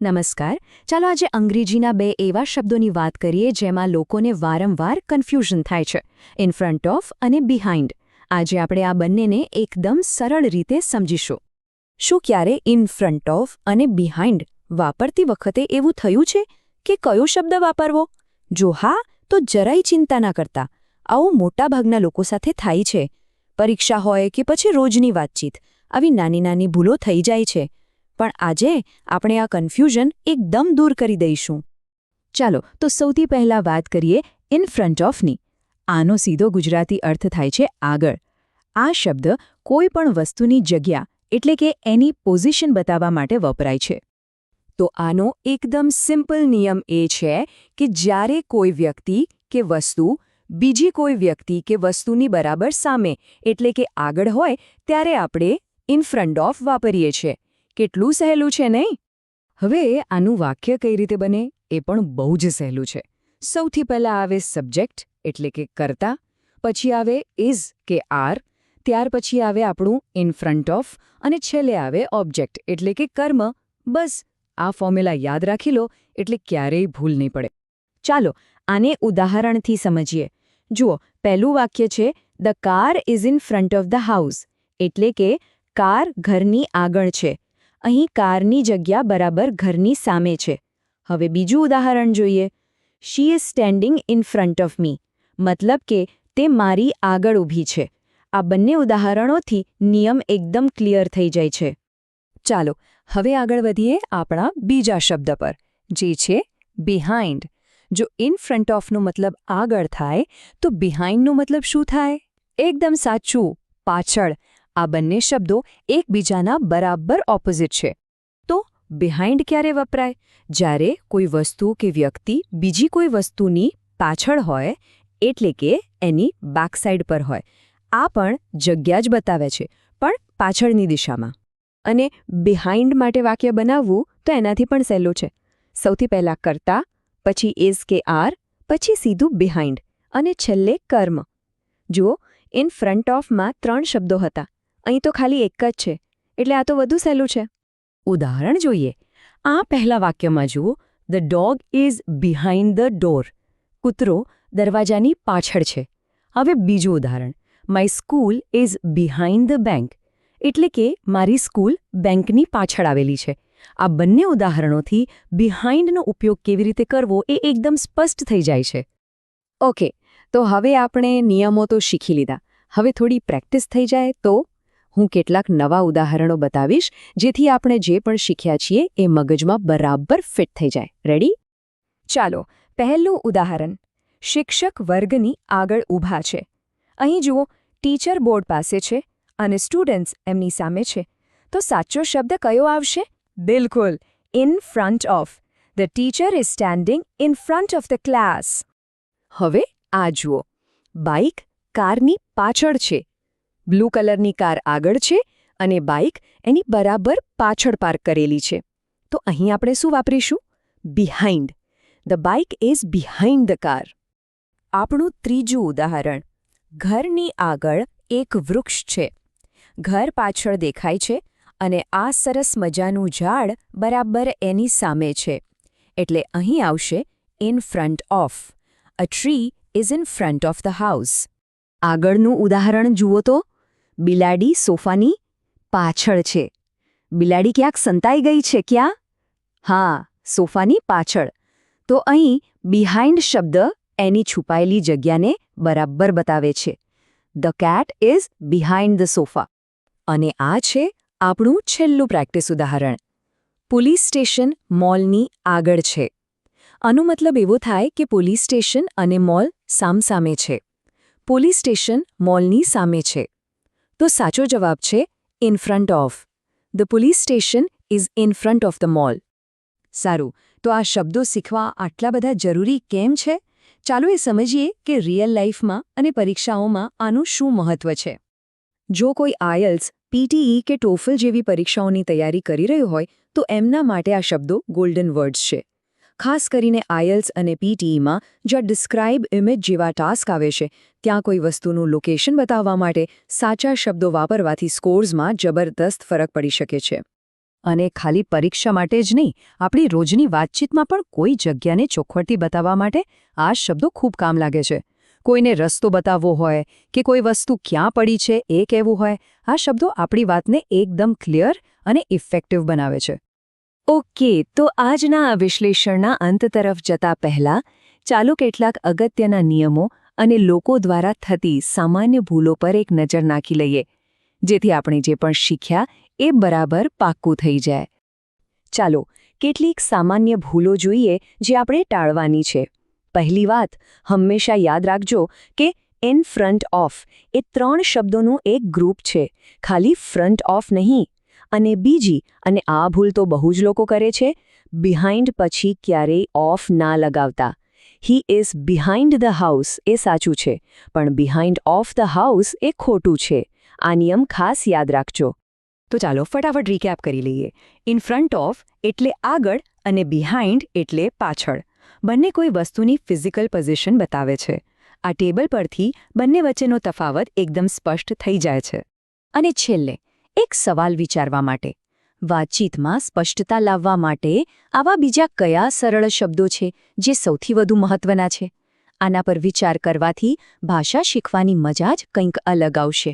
નમસ્કાર. ચાલો આજે અંગ્રેજીના બે એવા શબ્દોની વાત કરીએ જેમાં લોકોને વારંવાર કન્ફ્યુઝન થાય છે, ઇન ફ્રન્ટ ઓફ અને બિહાઇન્ડ. આજે આપણે આ બંનેને એકદમ સરળ રીતે સમજીશું. શું ક્યારે ઇન ફ્રન્ટ ઓફ અને બિહાઇન્ડ વાપરતી વખતે એવું થયું છે કે કયો શબ્દ વાપરવો? જો હા, તો જરાય ચિંતા ના કરતા. આવું મોટાભાગના લોકો સાથે થાય છે. પરીક્ષા હોય કે પછી રોજની વાતચીત, આવી નાની નાની ભૂલો થઈ જાય છે. પણ આજે આપણે આ કન્ફ્યુઝન એકદમ દૂર કરી દઈશું. ચાલો તો સૌથી પહેલાં વાત કરીએ ઇન ફ્રન્ટ ઓફની. આનો સીધો ગુજરાતી અર્થ થાય છે આગળ. આ શબ્દ કોઈ પણ વસ્તુની જગ્યા એટલે કે એની પોઝિશન બતાવવા માટે વપરાય છે. તો આનો એકદમ સિમ્પલ નિયમ એ છે કે જ્યારે કોઈ વ્યક્તિ કે વસ્તુ બીજી કોઈ વ્યક્તિ કે વસ્તુની બરાબર સામે એટલે કે આગળ હોય ત્યારે આપણે ઇન ફ્રન્ટ ઓફ વાપરીએ છીએ. કેટલું સહેલું છે નહીં? હવે આનું વાક્ય કઈ રીતે બને એ પણ બહુ જ સહેલું છે. સૌથી પહેલાં આવે સબ્જેક્ટ એટલે કે કર્તા, પછી આવે ઇઝ કે આર, ત્યાર પછી આવે આપણું ઇન ફ્રન્ટ ઓફ અને છેલ્લે આવે ઓબ્જેક્ટ એટલે કે કર્મ. બસ આ ફોર્મ્યુલા યાદ રાખી લો એટલે ક્યારેય ભૂલ નહીં પડે. ચાલો આને ઉદાહરણથી સમજીએ. જુઓ, પહેલું વાક્ય છે the car is in front of the house એટલે કે કાર ઘરની આગળ છે. અહીં કારની જગ્યા બરાબર ઘરની સામે છે. હવે બીજું ઉદાહરણ જોઈએ. She is standing in front of me મતલબ કે તે મારી આગળ ઊભી છે. આ બંને ઉદાહરણોથી નિયમ એકદમ ક્લિયર થઈ જાય છે. ચાલો હવે આગળ વધીએ આપણા બીજા શબ્દ પર, જે છે બિહાઇન્ડ. જો ઇન ફ્રન્ટ ઓફનો મતલબ આગળ થાય તો બિહાઇન્ડનો મતલબ શું થાય? એકદમ સાચું, પાછળ. આ બંને શબ્દો એકબીજાના બરાબર ઓપોઝિટ છે. તો બિહાઇન્ડ ક્યારે વપરાય? જ્યારે કોઈ વસ્તુ કે વ્યક્તિ બીજી કોઈ વસ્તુની પાછળ હોય એટલે કે એની બેકસાઇડ પર હોય. આ પણ જગ્યા જ બતાવે છે, પણ પાછળની દિશામાં. અને બિહાઇન્ડ માટે વાક્ય બનાવવું તો એનાથી પણ સહેલું છે. સૌથી પહેલાં કર્તા, પછી ઇઝ કે આર, પછી સીધું બિહાઇન્ડ અને છેલ્લે કર્મ. જુઓ, ઇન ફ્રન્ટ ઓફમાં 3 શબ્દો હતા. અહીં તો ખાલી એક જ છે, એટલે આ તો વધુ સહેલું છે. ઉદાહરણ જોઈએ. આ પહેલા વાક્યમાં જુઓ, the dog is behind the door. કૂતરો દરવાજાની પાછળ છે. હવે બીજું ઉદાહરણ. My school is behind the bank એટલે કે મારી સ્કૂલ બેંકની પાછળ આવેલી છે. આ બંને ઉદાહરણોથી બિહાઇન્ડનો ઉપયોગ કેવી રીતે કરવો એ એકદમ સ્પષ્ટ થઈ જાય છે. ઓકે, તો હવે આપણે નિયમો તો શીખી લીધા. હવે થોડી પ્રેક્ટિસ થઈ જાય તો હું કેટલાક નવા ઉદાહરણો બતાવીશ જેથી આપણે જે પણ શીખ્યા છીએ એ મગજમાં બરાબર ફિટ થઈ જાય. રેડી? ચાલો, પહેલું ઉદાહરણ. શિક્ષક વર્ગની આગળ ઊભા છે. અહીં જુઓ, ટીચર બોર્ડ પાસે છે અને સ્ટુડન્ટ્સ એમની સામે છે. તો સાચો શબ્દ કયો આવશે? બિલકુલ, in front of. The teacher is standing in front of the class. હવે આ જુઓ, બાઇક કારની પાછળ છે. બ્લુ કલરની કાર આગળ છે અને બાઇક એની બરાબર પાછળ પાર્ક કરેલી છે. તો અહીં આપણે શું વાપરીશું? Behind. The bike is behind the car. આપણું ત્રીજું ઉદાહરણ. ઘરની આગળ એક વૃક્ષ છે. ઘર પાછળ દેખાય છે અને આ સરસ મજાનું ઝાડ બરાબર એની સામે છે. એટલે અહીં આવશે in front of. A tree is in front of the house. આગળનું ઉદાહરણ જુઓ તો, બિલાડી સોફાની પાછળ છે. બિલાડી ક્યાંક સંતાઈ ગઈ છે ક્યાં? હા, સોફાની પાછળ. તો અહીં બિહાઇન્ડ શબ્દ એની છુપાયેલી જગ્યાને બરાબર બતાવે છે. The cat is behind the sofa. અને આ છે આપણું છેલ્લું પ્રેક્ટિસ ઉદાહરણ. પોલીસ સ્ટેશન મોલની આગળ છે. આનો મતલબ એવો થાય કે પોલીસ સ્ટેશન અને મોલ સામસામે છે. પોલીસ સ્ટેશન મોલની સામે છે. તો સાચો જવાબ છે in front of. The police station is in front of the mall. સારું, તો આ શબ્દો શીખવા આટલા બધા જરૂરી કેમ છે? ચાલો એ સમજીએ કે રિયલ લાઈફમાં અને પરીક્ષાઓમાં આનું શું મહત્વ છે. જો કોઈ આયલ્સ, પીટીઈ કે ટોફલ જેવી પરીક્ષાઓની તૈયારી કરી રહ્યું હોય તો એમના માટે આ શબ્દો ગોલ્ડન વર્ડ્સ છે. ખાસ કરીને આયલ્સ અને પીટીઈમાં જ્યાં ડિસ્ક્રાઇબ ઇમેજ જેવા ટાસ્ક આવે છે ત્યાં કોઈ વસ્તુનું લોકેશન બતાવવા માટે સાચા શબ્દો વાપરવાથી સ્કોર્સમાં જબરદસ્ત ફરક પડી શકે છે. અને ખાલી પરીક્ષા માટે જ નહીં, આપણી રોજની વાતચીતમાં પણ કોઈ જગ્યાને ચોખવટથી બતાવવા માટે આ શબ્દો ખૂબ કામ લાગે છે. કોઈને રસ્તો બતાવવો હોય કે કોઈ વસ્તુ ક્યાં પડી છે એ કહેવું હોય, આ શબ્દો આપણી વાતને એકદમ ક્લિયર અને ઇફેક્ટિવ બનાવે છે. ઓકે, તો આજના આ વિશ્લેષણના અંત તરફ જતા પહેલા ચાલો કેટલાક અગત્યના નિયમો અને લોકો દ્વારા થતી સામાન્ય ભૂલો પર એક નજર નાખી લઈએ, જેથી આપણે જે પણ શીખ્યા એ બરાબર પાક્કું થઈ જાય. ચાલો કેટલીક સામાન્ય ભૂલો જોઈએ જે આપણે ટાળવાની છે. પહેલી વાત, હંમેશા યાદ રાખજો કે ઇન ફ્રન્ટ ઓફ એ 3 શબ્દોનું એક ગ્રુપ છે, ખાલી ફ્રન્ટ ઓફ નહીં. અને બીજી, અને આ ભૂલ તો બહુ જ લોકો કરે છે, બિહાઇન્ડ પછી ક્યારેય ઓફ ના લગાવતા. He is behind the house એ સાચું છે, પણ બિહાઇન્ડ ઓફ ધ હાઉસ એ ખોટું છે. આ નિયમ ખાસ યાદ રાખજો. તો ચાલો ફટાફટ રીકેપ કરી લઈએ. ઇન ફ્રન્ટ ઓફ એટલે આગળ અને બિહાઇન્ડ એટલે પાછળ. બંને કોઈ વસ્તુની ફિઝિકલ પોઝિશન બતાવે છે. આ ટેબલ પરથી બંને વચ્ચેનો તફાવત એકદમ સ્પષ્ટ થઈ જાય છે. અને છેલ્લે એક સવાલ વિચારવા માટે, વાતચીતમાં સ્પષ્ટતા લાવવા માટે આવા બીજા કયા સરળ શબ્દો છે જે સૌથી વધુ મહત્વના છે? આના પર વિચાર કરવાથી ભાષા શીખવાની મજા જ કંઈક અલગ આવશે.